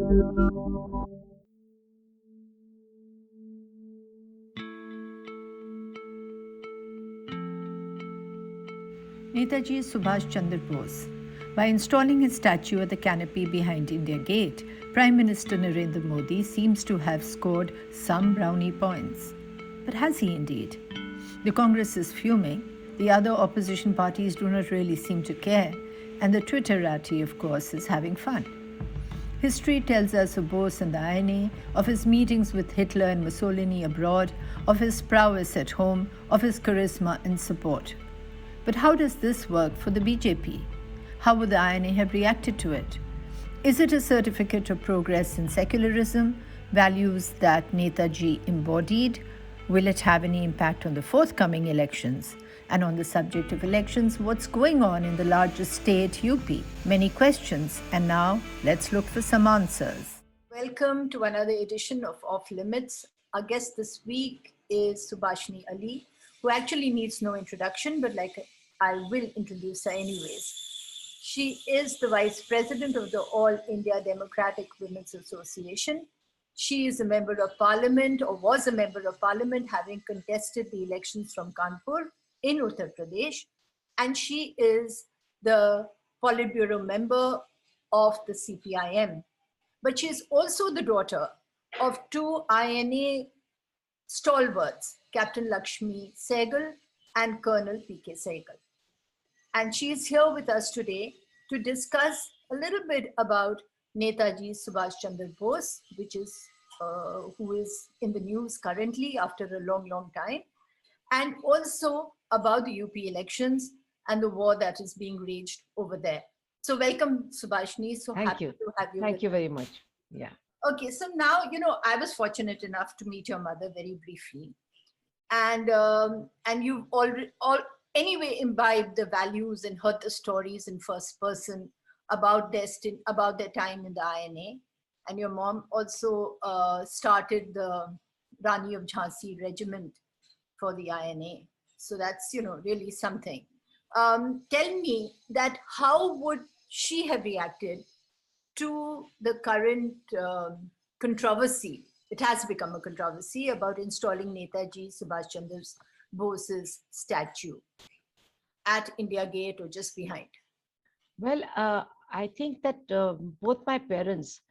Netaji Subhas Chandra Bose. By installing his statue at the canopy behind India Gate, Prime Minister Narendra Modi seems to have scored some brownie points. But has he indeed? The Congress is fuming, the other opposition parties do not really seem to care, and the Twitterati, of course, is having fun. History tells us of Bose and the INA, of his meetings with Hitler and Mussolini abroad, of his prowess at home, of his charisma and support. But how does this work for the BJP? How would the INA have reacted to it? Is it a certificate of progress in secularism, values that Netaji embodied? Will it have any impact on the forthcoming elections? And on the subject of elections, what's going on in the largest state, UP? Many questions, and now let's look for some answers. Welcome to another edition of Off Limits. Our guest this week is Subhashini Ali, who actually needs no introduction, but I will introduce her anyways. She is the Vice President of the All India Democratic Women's Association. She is a Member of Parliament, or was a Member of Parliament, having contested the elections from Kanpur in Uttar Pradesh. And she is the PolitBuro member of the CPIM. But she is also the daughter of two INA stalwarts, Captain Lakshmi Sahgal and Colonel P.K. Sahgal. And she is here with us today to discuss a little bit about Netaji Subhas Chandra Bose, who is in the news currently after a long, long time, and also about the UP elections and the war that is being waged over there. So welcome, Subhashini. So happy to have you. Thank you very much. Yeah. Okay, so now, I was fortunate enough to meet your mother very briefly. And you've anyway imbibed the values and heard the stories in first person about their time in the INA. And your mom also started the Rani of Jhansi regiment for the INA. So that's, really something. Tell me that how would she have reacted to the current controversy? It has become a controversy about installing Netaji Subhas Chandra Bose's statue at India Gate or just behind. Well, I think that both my parents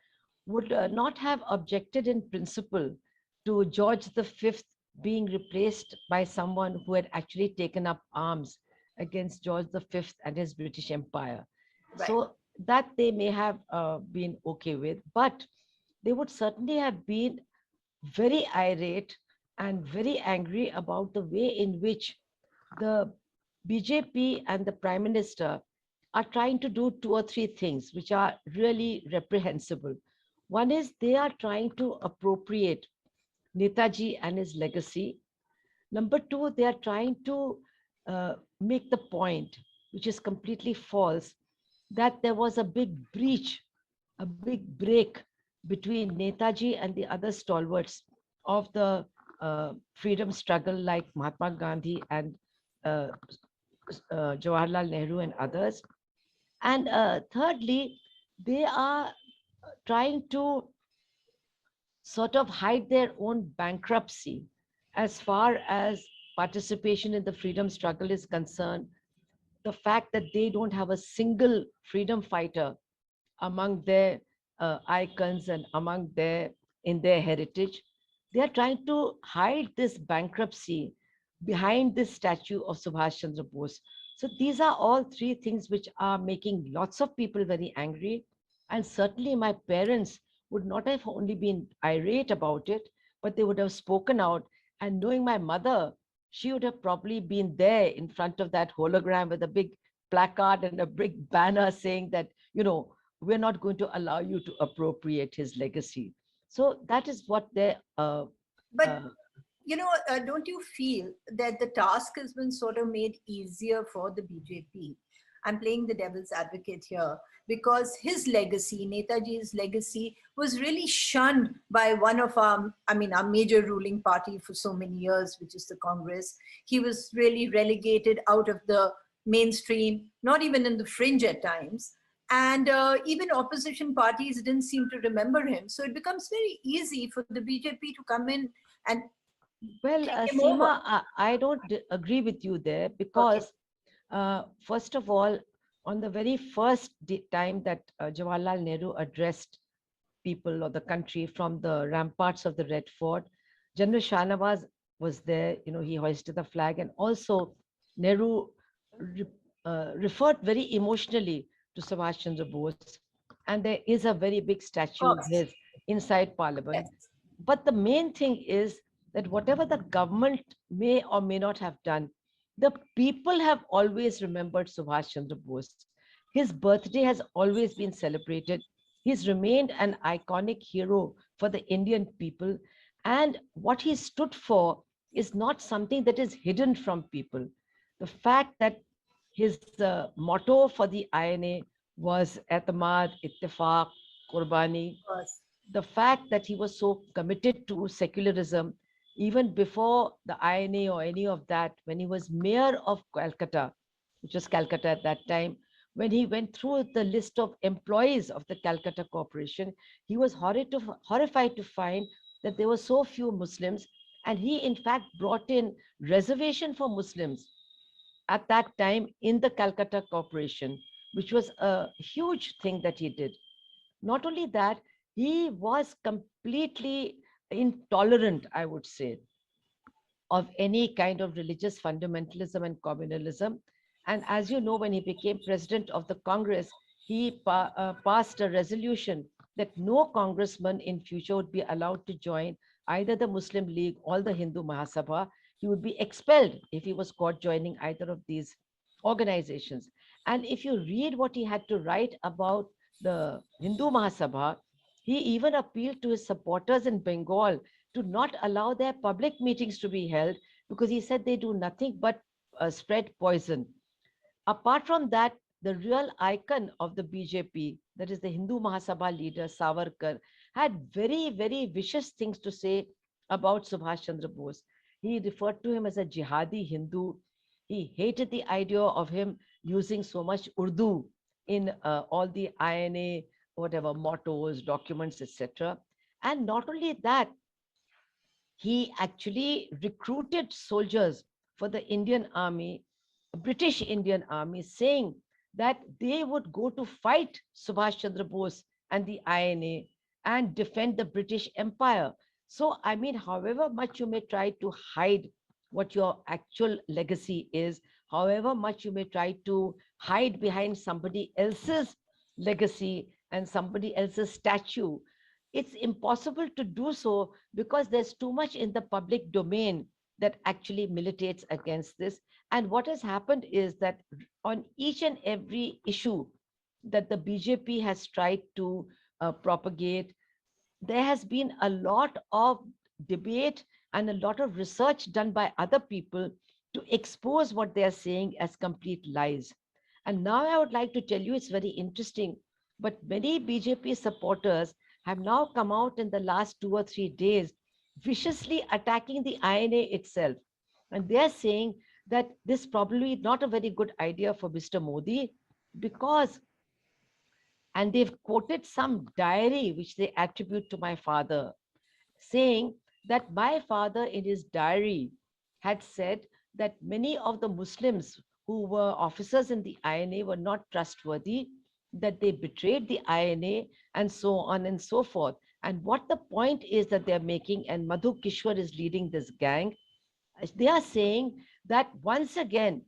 would not have objected in principle to George V being replaced by someone who had actually taken up arms against George V and his British Empire. Right. So that they may have been okay with, but they would certainly have been very irate and very angry about the way in which the BJP and the Prime Minister are trying to do two or three things which are really reprehensible. One is they are trying to appropriate Netaji and his legacy. Number two, they are trying to make the point, which is completely false, that there was a big breach, a big break between Netaji and the other stalwarts of the freedom struggle like Mahatma Gandhi and Jawaharlal Nehru and others. And thirdly, they are trying to sort of hide their own bankruptcy as far as participation in the freedom struggle is concerned. The fact that they don't have a single freedom fighter among their icons and in their heritage, they are trying to hide this bankruptcy behind this statue of Subhash Chandra Bose. So these are all three things which are making lots of people very angry. And certainly my parents would not have only been irate about it, but they would have spoken out. And knowing my mother, she would have probably been there in front of that hologram with a big placard and a big banner saying that, we're not going to allow you to appropriate his legacy. So that is what they're... don't you feel that the task has been sort of made easier for the BJP? I'm playing the devil's advocate here because his legacy, Netaji's legacy, was really shunned by one of our major ruling party for so many years, which is the Congress. He was really relegated out of the mainstream, not even in the fringe at times. And even opposition parties didn't seem to remember him. So it becomes very easy for the BJP to come in and Well, take him over. Seema, I don't agree with you there Okay. because, first of all, on the very first time that Jawaharlal Nehru addressed people or the country from the ramparts of the Red Fort, General Shahnawaz was there. He hoisted the flag, and also Nehru re- referred very emotionally to Subhash Chandra Bose, and there is a very big Of statue of course. his inside Parliament. Yes. But the main thing is that whatever the government may or may not have done, the people have always remembered Subhash Chandra Bose. His birthday has always been celebrated. He's remained an iconic hero for the Indian people. And what he stood for is not something that is hidden from people. The fact that his motto for the INA was Etamad, Ittifaq, Qurbani, Of course. the fact that he was so committed to secularism, even before the INA or any of that, when he was mayor of Calcutta, which was Calcutta at that time, when he went through the list of employees of the Calcutta Corporation, he was horrified to find that there were so few Muslims. And he, in fact, brought in reservation for Muslims at that time in the Calcutta Corporation, which was a huge thing that he did. Not only that, he was completely intolerant, I would say, of any kind of religious fundamentalism and communalism. And as you know, when he became president of the Congress, he passed a resolution that no congressman in future would be allowed to join either the Muslim League or the Hindu Mahasabha. He would be expelled if he was caught joining either of these organizations. And if you read what he had to write about the Hindu Mahasabha, he even appealed to his supporters in Bengal to not allow their public meetings to be held because he said they do nothing but spread poison. Apart from that, the real icon of the BJP, that is the Hindu Mahasabha leader Savarkar, had very, very vicious things to say about Subhash Chandra Bose. He referred to him as a jihadi Hindu. He hated the idea of him using so much Urdu in all the INA, whatever mottos, documents, etc. And not only that, he actually recruited soldiers for the Indian army, British Indian army, saying that they would go to fight Subhash Chandra Bose and the INA and defend the British Empire. So, I mean, however much you may try to hide what your actual legacy is, however much you may try to hide behind somebody else's legacy and somebody else's statue, it's impossible to do so because there's too much in the public domain that actually militates against this. And what has happened is that on each and every issue that the BJP has tried to propagate, there has been a lot of debate and a lot of research done by other people to expose what they are saying as complete lies. And now I would like to tell you it's very interesting, but many BJP supporters have now come out in the last 2 or 3 days viciously attacking the INA itself. And they are saying that this probably not a very good idea for Mr. Modi because, and they've quoted some diary which they attribute to my father, saying that my father in his diary had said that many of the Muslims who were officers in the INA were not trustworthy, that they betrayed the INA, and so on and so forth. And what the point is that they're making, and Madhu Kishwar is leading this gang, they are saying that once again,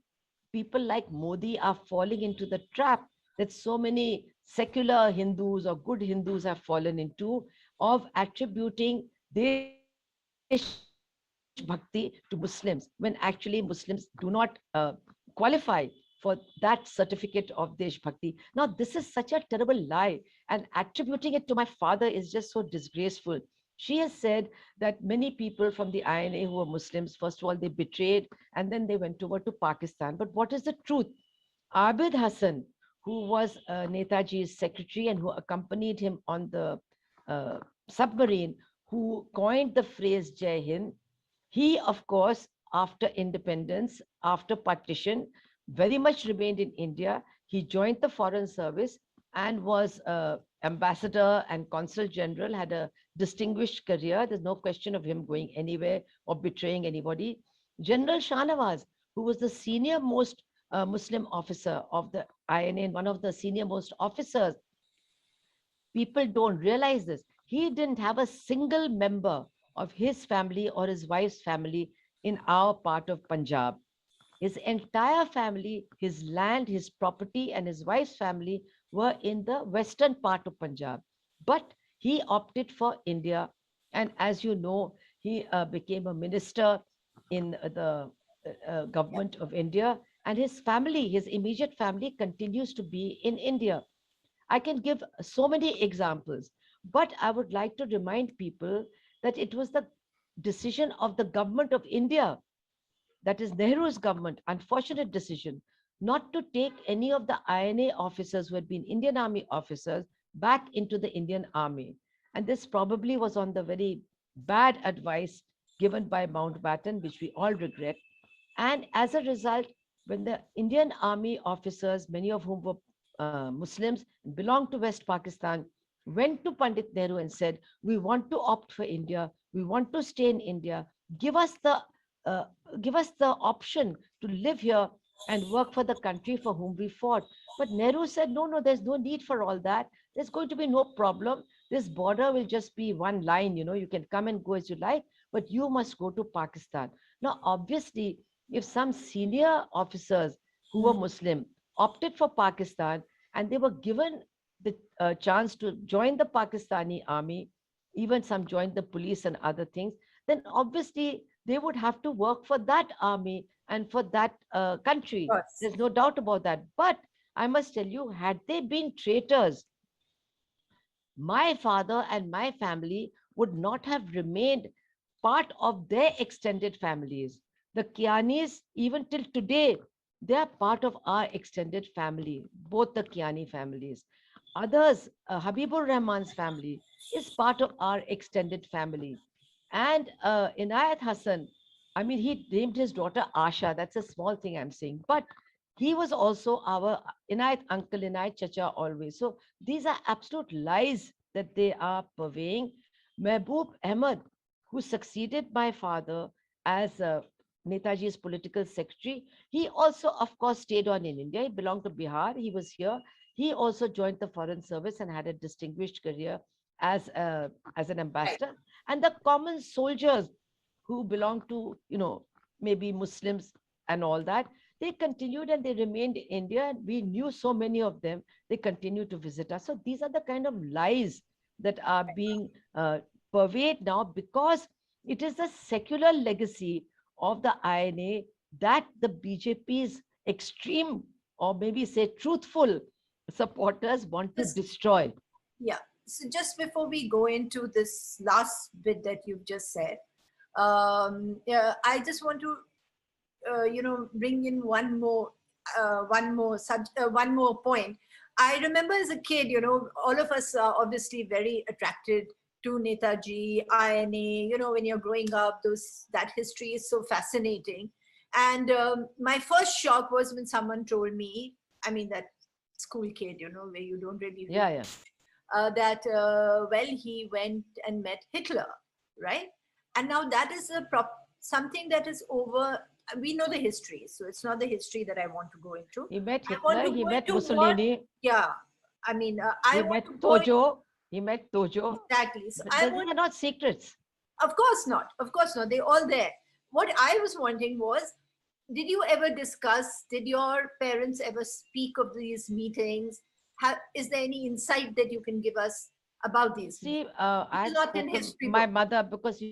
people like Modi are falling into the trap that so many secular Hindus or good Hindus have fallen into of attributing Desh Bhakti to Muslims when actually Muslims do not qualify for that certificate of Desh Bhakti. Now, this is such a terrible lie, and attributing it to my father is just so disgraceful. She has said that many people from the INA who were Muslims, first of all, they betrayed and then they went over to Pakistan. But what is the truth? Abid Hassan, who was Netaji's secretary and who accompanied him on the uh, submarine, who coined the phrase Jai Hind, he, of course, after independence, after partition, very much remained in India. He joined the Foreign Service. and was ambassador and consul general, had a distinguished career. There's no question of him going anywhere or betraying anybody. General Shahnawaz, who was the senior most Muslim officer of the INA and one of the senior most officers, people don't realize this. He didn't have a single member of his family or his wife's family in our part of Punjab. His entire family, his land, his property, and his wife's family were in the western part of Punjab. But he opted for India. And as you know, he became a minister in the government of India. And his family, his immediate family, continues to be in India. I can give so many examples, but I would like to remind people that it was the decision of the government of India, that is Nehru's government, unfortunate decision, not to take any of the INA officers who had been Indian Army officers back into the Indian Army. And this probably was on the very bad advice given by Mountbatten, which we all regret. And as a result, when the Indian Army officers, many of whom were Muslims, belonged to West Pakistan, went to Pandit Nehru and said, "We want to opt for India. We want to stay in India. Give us the uh, give us the option to live here and work for the country for whom we fought." But Nehru said, "No, no, there's no need for all that. There's going to be no problem. This border will just be one line. You can come and go as you like, but you must go to Pakistan." Now, obviously, if some senior officers who were Muslim opted for Pakistan and they were given the chance to join the Pakistani army, even some joined the police and other things, then obviously they would have to work for that army and for that country. course. There's no doubt about that. But I must tell you, had they been traitors, my father and my family would not have remained part of their extended families. The Kianis, even till today, they are part of our extended family, both the Kiani families. Others, Habibur Rahman's family is part of our extended family. And Inayat Hassan, I mean, he named his daughter Asha. That's a small thing I'm saying. But he was also our Inayat uncle, Inayat Chacha always. So these are absolute lies that they are purveying. Mehboob Ahmed, who succeeded my father as Netaji's political secretary, he also, of course, stayed on in India. He belonged to Bihar. He was here. He also joined the foreign service and had a distinguished career as an Right. ambassador. And the common soldiers who belonged to, maybe Muslims and all that, they continued and they remained in India. And we knew so many of them. They continued to visit us. So these are the kind of lies that are being purveyed now, because it is the secular legacy of the INA that the BJP's extreme, or maybe say truthful, supporters want to Just, destroy. yeah. So just before we go into this last bit that you've just said, yeah, I just want to, bring in one more point. I remember as a kid, all of us are obviously very attracted to Netaji, INA. When you're growing up, that history is so fascinating. And my first shock was when someone told me, I mean, that school kid, where you don't really Yeah, yeah. that well, he went and met Hitler, right? And now that is something that is over. We know the history, so it's not the history that I want to go into. He met I want Hitler, to he go met into what, Mussolini, yeah. I mean, I he want met to go Tojo, he met Tojo. exactly. So I These want, are not secrets. of course not, of course not. They're all there. What I was wanting was, did you ever discuss? Did your parents ever speak of these meetings? Is there any insight that you can give us about these See, meetings? I had Not in spoken history my book, mother, because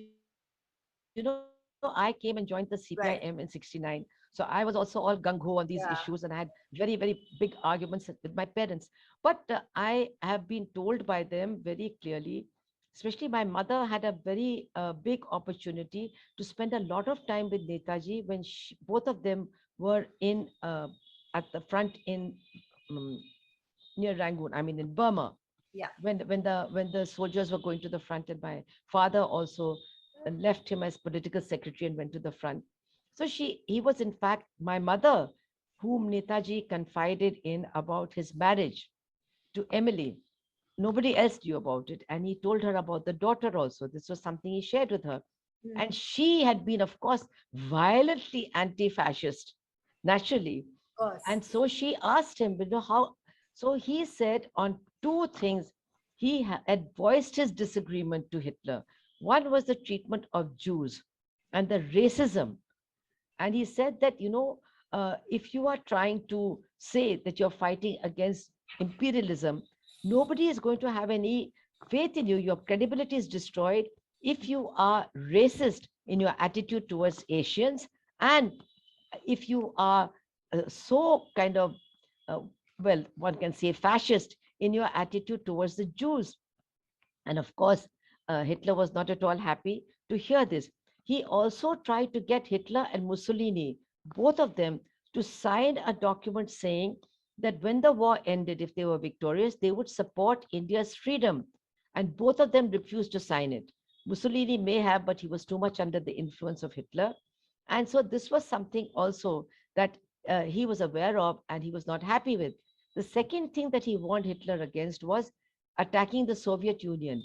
I came and joined the CPIM in right? 69. So I was also all gung ho on these issues, and I had very, very big arguments with my parents. But I have been told by them very clearly, especially my mother had a very big opportunity to spend a lot of time with Netaji when both of them were in at the front in um, near Rangoon, I mean in Burma, Yeah. when the soldiers were going to the front, and my father also left him as political secretary and went to the front. So he was in fact my mother, whom Netaji confided in about his marriage. to Emily. Nobody else knew about it. And he told her about the daughter also. This was something he shared with her. And she had been, of course, violently anti-fascist, naturally. Of course. And so she asked him, how. So he said on two things, he had voiced his disagreement to Hitler. One was the treatment of Jews and the racism. And he said that, if you are trying to say that you're fighting against imperialism, nobody is going to have any faith in you. Your credibility is destroyed if you are racist in your attitude towards Asians, and if you are so kind of, uh, well, one can say fascist in your attitude towards the Jews. And of course, Hitler was not at all happy to hear this. He also tried to get Hitler and Mussolini, both of them, to sign a document saying that when the war ended, if they were victorious, they would support India's freedom. And both of them refused to sign it. Mussolini may have, but he was too much under the influence of Hitler. And so this was something also that he was aware of and he was not happy with. The second thing that he warned Hitler against was attacking the Soviet Union.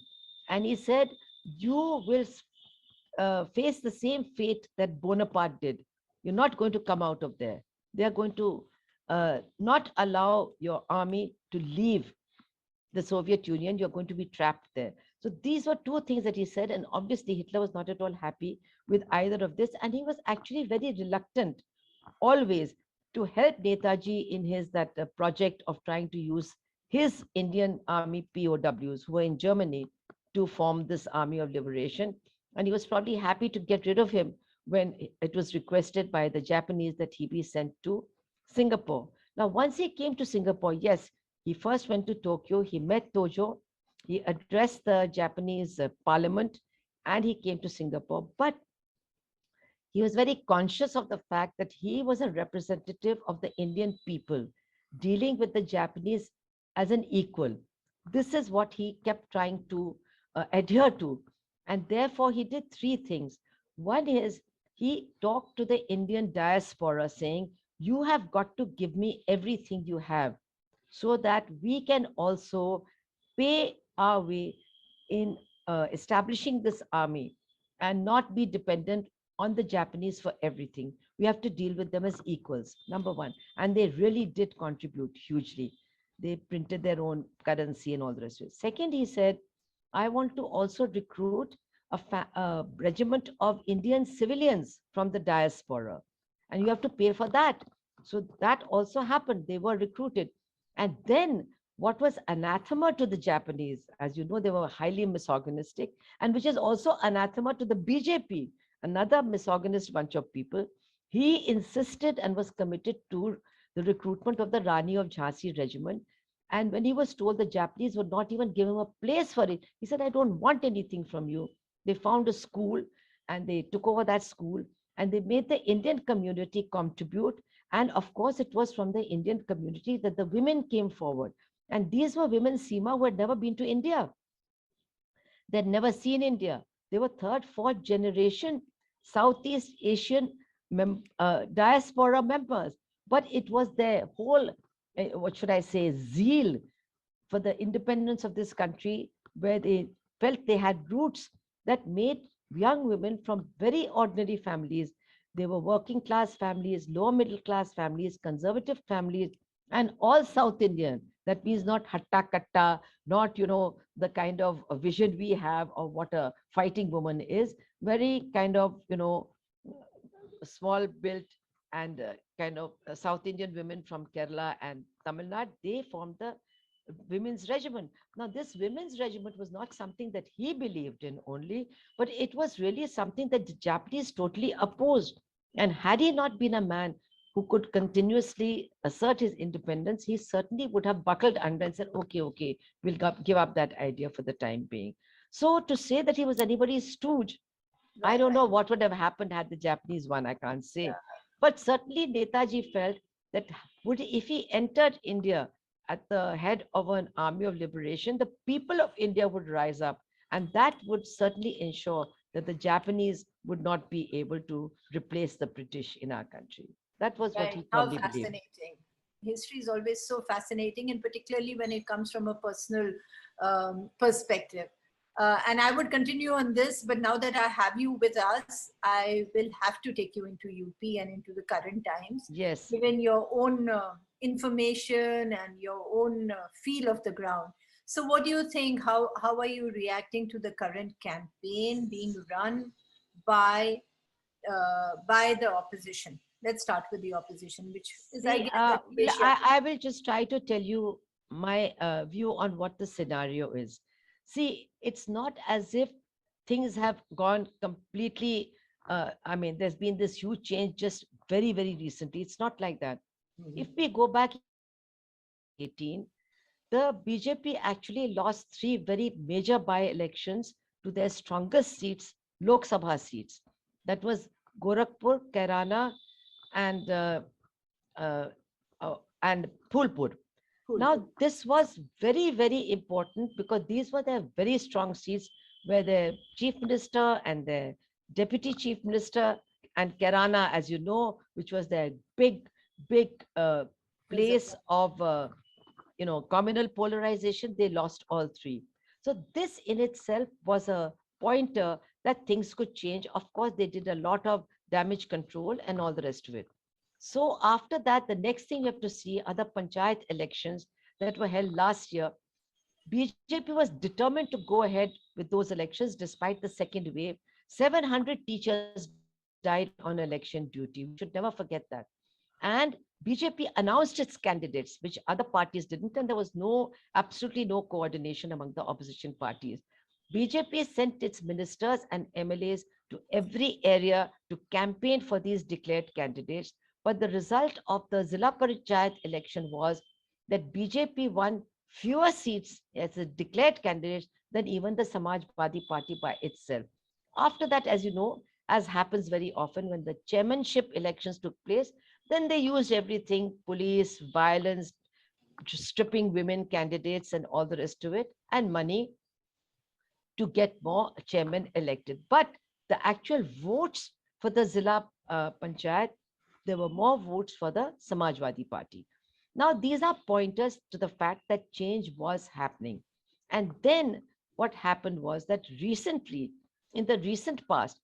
And he said, you will face the same fate that Bonaparte did. You're not going to come out of there. They are going to not allow your army to leave the Soviet Union. You're going to be trapped there. So these were two things that he said. And obviously, Hitler was not at all happy with either of this. And he was actually very reluctant always to help Netaji in his project of trying to use his Indian army POWs who were in Germany to form this army of liberation. And he was probably happy to get rid of him when it was requested by the Japanese that he be sent to Singapore. Now, once he came to Singapore, yes, he first went to Tokyo, he met Tojo, he addressed the Japanese parliament, and he came to Singapore. But he was very conscious of the fact that he was a representative of the Indian people, dealing with the Japanese as an equal. This is what he kept trying to adhere to. And therefore, he did three things. One is he talked to the Indian diaspora saying, you have got to give me everything you have so that we can also pay our way in establishing this army and not be dependent on the Japanese for everything. We have to deal with them as equals, number one. And they really did contribute hugely. They printed their own currency and all the rest of it. Second, he said, I want to also recruit a regiment of Indian civilians from the diaspora. And you have to pay for that. So that also happened. They were recruited. And then what was anathema to the Japanese, as you know, they were highly misogynistic, and which is also anathema to the BJP, another misogynist bunch of people. He insisted and was committed to the recruitment of the Rani of Jhansi regiment. And when he was told the Japanese would not even give him a place for it, he said, I don't want anything from you. They found a school and they took over that school and they made the Indian community contribute. And of course, it was from the Indian community that the women came forward. And these were women, Seema, who had never been to India. They'd never seen India. They were third, fourth generation Southeast Asian diaspora members. But it was their whole, what should I say, zeal for the independence of this country, where they felt they had roots that made young women from very ordinary families. They were working class families, lower middle class families, conservative families, and all South Indian. That means not hatta katta, not, the kind of a vision we have of what a fighting woman is. Very kind of, small built and kind of South Indian women from Kerala and Tamil Nadu. They formed the women's regiment. Now, this women's regiment was not something that he believed in only, but it was really something that the Japanese totally opposed. And had he not been a man who could continuously assert his independence, he certainly would have buckled under and said, okay, we'll give up that idea for the time being. So to say that he was anybody's stooge, I don't know what would have happened had the Japanese won, I can't say. Yeah. But certainly Netaji felt that if he entered India at the head of an army of liberation, the people of India would rise up. And that would certainly ensure that the Japanese would not be able to replace the British in our country. That was what he probably believed. history is always so fascinating, and particularly when it comes from a personal perspective. And I would continue on this, but now that I have you with us, I will have to take you into UP and into the current times, Yes. given your own information and your own feel of the ground. So, what do you think? How are you reacting to the current campaign being run by the opposition? Let's start with the opposition, which is, I See, guess, I will just try to tell you my view on what the scenario is. See, it's not as if things have gone completely. I mean, there's been this huge change just very, very recently. It's not like that. If we go back 18, the BJP actually lost three very major by-elections to their strongest seats, Lok Sabha seats. That was Gorakhpur, Kairana, and uh, and Phulpur. cool. Now, this was very, very important because these were their very strong seats where the chief minister and the deputy chief minister and Kerana, as you know, which was their big, big place of, communal polarization, they lost all three. So this in itself was a pointer that things could change. Of course, they did a lot of damage control and all the rest of it. So after that, the next thing you have to see are the panchayat elections that were held last year. BJP was determined to go ahead with those elections despite the second wave. 700 teachers died on election duty. We should never forget that. And BJP announced its candidates, which other parties didn't, and there was absolutely no coordination among the opposition parties. BJP sent its ministers and MLAs to every area to campaign for these declared candidates. But the result of the Zilla Panchayat election was that BJP won fewer seats as a declared candidate than even the Samajwadi Party by itself. After that, as you know, as happens very often when the chairmanship elections took place, then they used everything, police, violence, stripping women candidates and all the rest of it, and money to get more chairmen elected. But the actual votes for the Zilla Panchayat, there were more votes for the Samajwadi Party. Now, these are pointers to the fact that change was happening. And then what happened was that recently, in the recent past,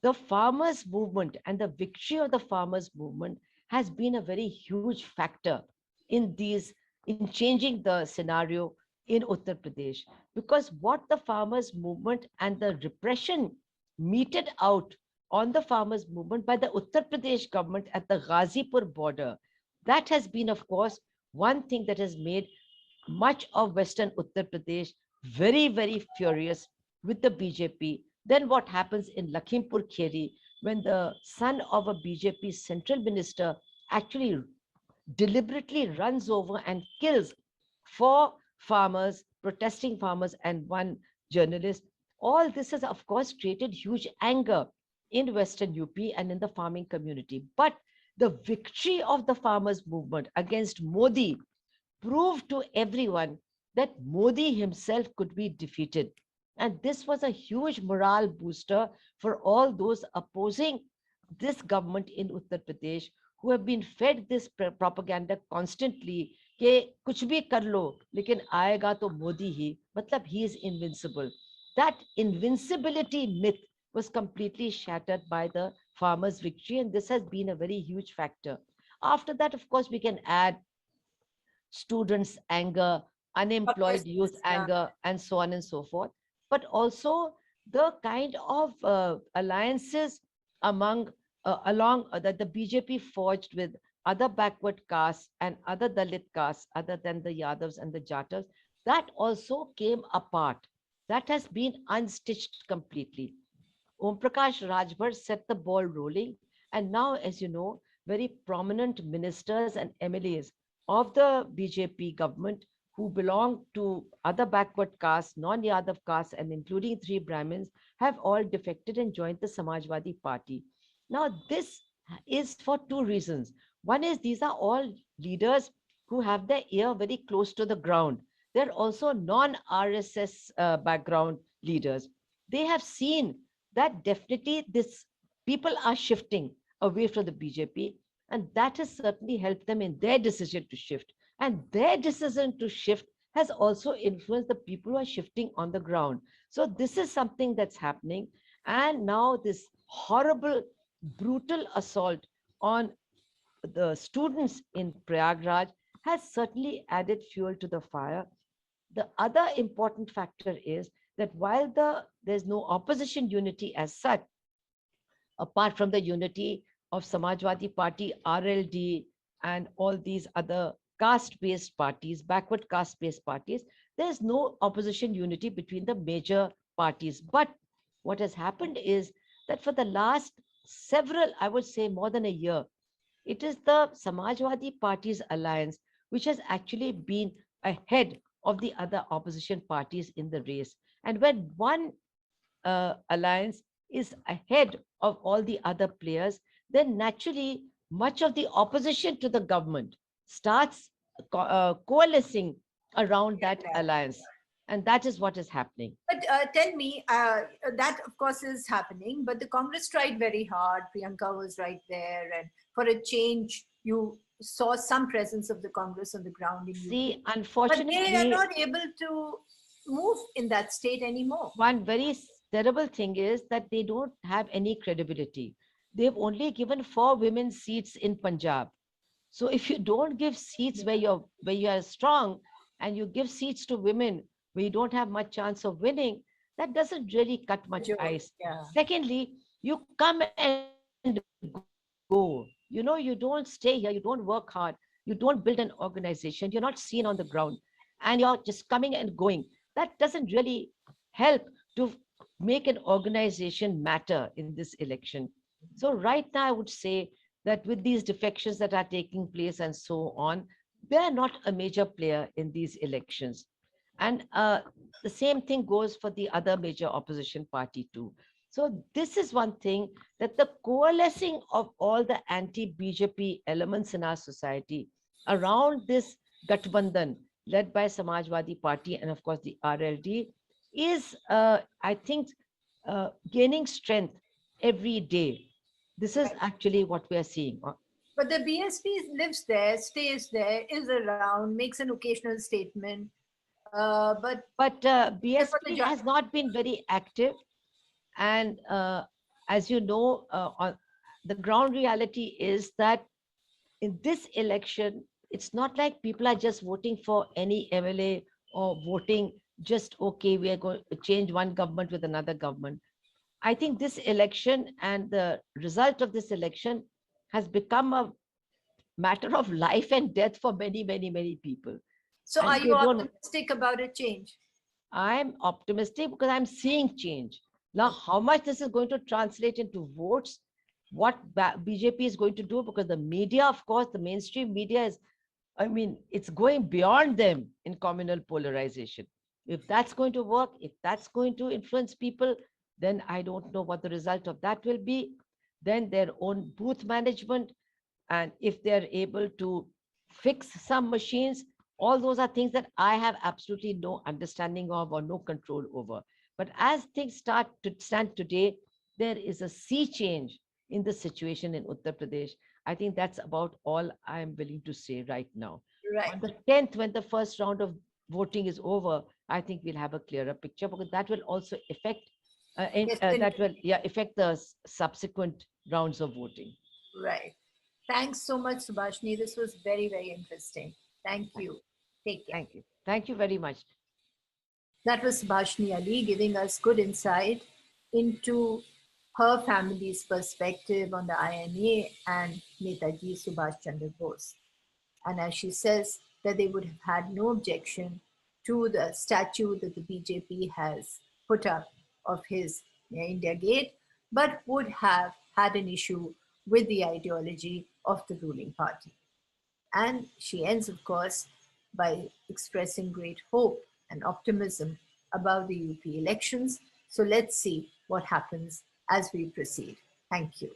the farmers' movement and the victory of the farmers' movement has been a very huge factor in changing the scenario in Uttar Pradesh. Because what the farmers' movement and the repression meted out on the farmers' movement by the Uttar Pradesh government at the Ghazipur border, that has been, of course, one thing that has made much of Western Uttar Pradesh very, very furious with the BJP. Then what happens in Lakhimpur Kheri when the son of a BJP central minister actually deliberately runs over and kills four farmers, protesting farmers, and one journalist. All this has, of course, created huge anger in Western UP and in the farming community. But the victory of the farmers' movement against Modi proved to everyone that Modi himself could be defeated. And this was a huge morale booster for all those opposing this government in Uttar Pradesh who have been fed this propaganda constantly कि कुछ भी कर लो लेकिन आएगा तो मोदी ही मतलब he is invincible. That invincibility myth was completely shattered by the farmers' victory, and this has been a very huge factor. After that, of course, we can add students' anger, unemployed youth anger, and so on and so forth. But also the kind of alliances that the BJP forged with other backward castes and other Dalit castes other than the Yadavs and the Jatas, that also came apart. That has been unstitched completely. Om Prakash Rajbhar set the ball rolling, and now, as you know, very prominent ministers and MLAs of the BJP government who belong to other backward castes, non-Yadav castes, and including three Brahmins, have all defected and joined the Samajwadi Party. Now, this is for two reasons. One is these are all leaders who have their ear very close to the ground. They're also non-RSS background leaders. They have seen that definitely this people are shifting away from the BJP. And that has certainly helped them in their decision to shift. And their decision to shift has also influenced the people who are shifting on the ground. So this is something that's happening. And now this horrible, brutal assault on the students in Prayagraj has certainly added fuel to the fire. The other important factor is that while there's no opposition unity as such, apart from the unity of Samajwadi Party, RLD, and all these other caste-based parties, backward caste-based parties, there's no opposition unity between the major parties. But what has happened is that for the last several, I would say more than a year, it is the Samajwadi Party's alliance which has actually been ahead of the other opposition parties in the race. And when one alliance is ahead of all the other players, then naturally much of the opposition to the government starts coalescing around that alliance. And that is what is happening. But tell me, that of course is happening, but the Congress tried very hard. Priyanka was right there, and for a change, you saw some presence of the Congress on the ground in See, UP. unfortunately, but they are not able to move in that state anymore. One very terrible thing is that they don't have any credibility. They've only given 4 women seats in Punjab. So if you don't give seats where you are strong, and you give seats to women where you don't have much chance of winning, that doesn't really cut much ice. Yeah. Secondly, you come and go. You don't stay here, you don't work hard, you don't build an organization, you're not seen on the ground, and you're just coming and going. That doesn't really help to make an organization matter in this election. So right now, I would say that with these defections that are taking place and so on, they are not a major player in these elections. And the same thing goes for the other major opposition party too. So this is one thing, that the coalescing of all the anti-BJP elements in our society around this Gathbandhan led by Samajwadi Party and of course the RLD is, I think, gaining strength every day. This is actually what we are seeing. But the BSP lives there, stays there, is around, makes an occasional statement. But BSP has not been very active. And as you know, the ground reality is that in this election, it's not like people are just voting for any MLA or voting just, okay, we are going to change one government with another government. I think this election and the result of this election has become a matter of life and death for many, many, many people. So And are you optimistic about a change? I'm optimistic because I'm seeing change. Now, how much this is going to translate into votes, what BJP is going to do, because the media, of course, the mainstream media is, I mean, it's going beyond them in communal polarization. If that's going to work, if that's going to influence people, then I don't know what the result of that will be. Then their own booth management, and if they're able to fix some machines, all those are things that I have absolutely no understanding of or no control over. But as things start to stand today, there is a sea change in the situation in Uttar Pradesh. I think that's about all I'm willing to say right now. Right. On the 10th, when the first round of voting is over, I think we'll have a clearer picture, because that will also affect affect the subsequent rounds of voting. Right. Thanks so much, Subhashini. This was very, very interesting. Thank you. Take care. Thank you. Thank you very much. That was Subhashini Ali giving us good insight into her family's perspective on the INA and Netaji Subhas Chandra Bose. And as she says, that they would have had no objection to the statue that the BJP has put up of his India Gate, but would have had an issue with the ideology of the ruling party. And she ends, of course, by expressing great hope and optimism about the UP elections. So let's see what happens as we proceed. Thank you.